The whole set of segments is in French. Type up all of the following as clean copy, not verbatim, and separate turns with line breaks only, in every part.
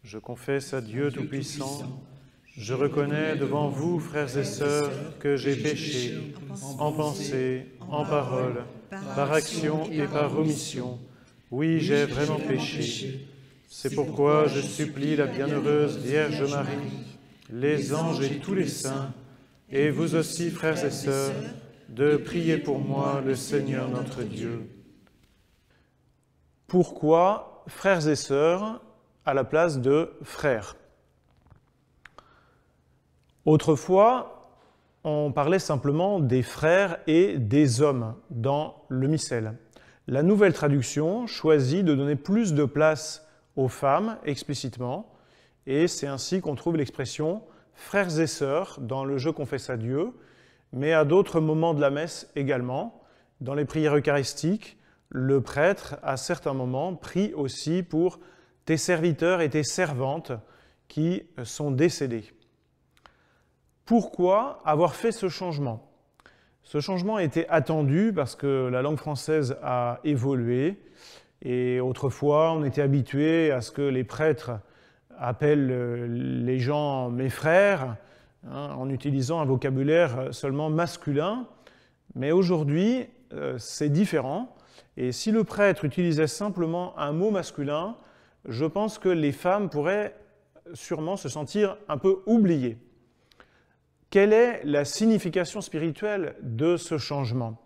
Je confesse à Dieu Tout-Puissant, je reconnais devant vous, frères et sœurs, que j'ai péché, en pensée, en parole, par action et par omission. Oui, j'ai vraiment péché. C'est pourquoi je supplie la bienheureuse Vierge Marie, les anges et tous les saints, et vous aussi, frères et sœurs, de prier pour moi le Seigneur notre Dieu. Pourquoi frères et sœurs à la place de frères? Autrefois, on parlait simplement des frères et des hommes dans le missel. La nouvelle traduction choisit de donner plus de place aux femmes explicitement, et c'est ainsi qu'on trouve l'expression « frères et sœurs » dans le « Je confesse à Dieu », mais à d'autres moments de la messe également. Dans les prières eucharistiques, le prêtre, à certains moments, prie aussi pour tes serviteurs et tes servantes qui sont décédés. Pourquoi avoir fait ce changement? Ce changement était attendu parce que la langue française a évolué et autrefois on était habitué à ce que les prêtres appellent les gens « mes frères », en utilisant un vocabulaire seulement masculin, mais aujourd'hui c'est différent. Et si le prêtre utilisait simplement un mot masculin, je pense que les femmes pourraient sûrement se sentir un peu oubliées. Quelle est la signification spirituelle de ce changement?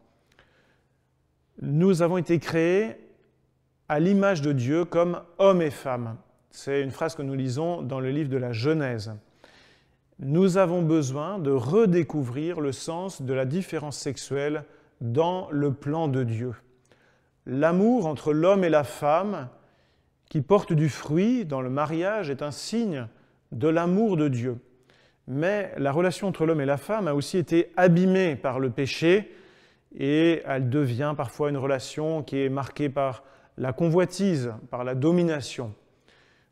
Nous avons été créés à l'image de Dieu comme hommes et femmes. C'est une phrase que nous lisons dans le livre de la Genèse. Nous avons besoin de redécouvrir le sens de la différence sexuelle dans le plan de Dieu. L'amour entre l'homme et la femme qui porte du fruit dans le mariage est un signe de l'amour de Dieu. Mais la relation entre l'homme et la femme a aussi été abîmée par le péché et elle devient parfois une relation qui est marquée par la convoitise, par la domination.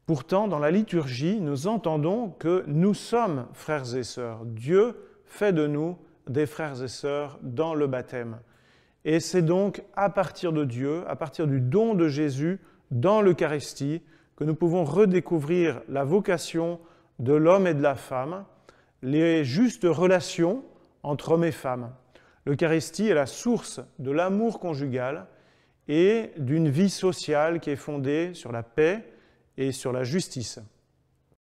Pourtant, dans la liturgie, nous entendons que nous sommes frères et sœurs. Dieu fait de nous des frères et sœurs dans le baptême. Et c'est donc à partir de Dieu, à partir du don de Jésus dans l'Eucharistie, que nous pouvons redécouvrir la vocation de l'homme et de la femme, les justes relations entre hommes et femmes. L'Eucharistie est la source de l'amour conjugal et d'une vie sociale qui est fondée sur la paix et sur la justice.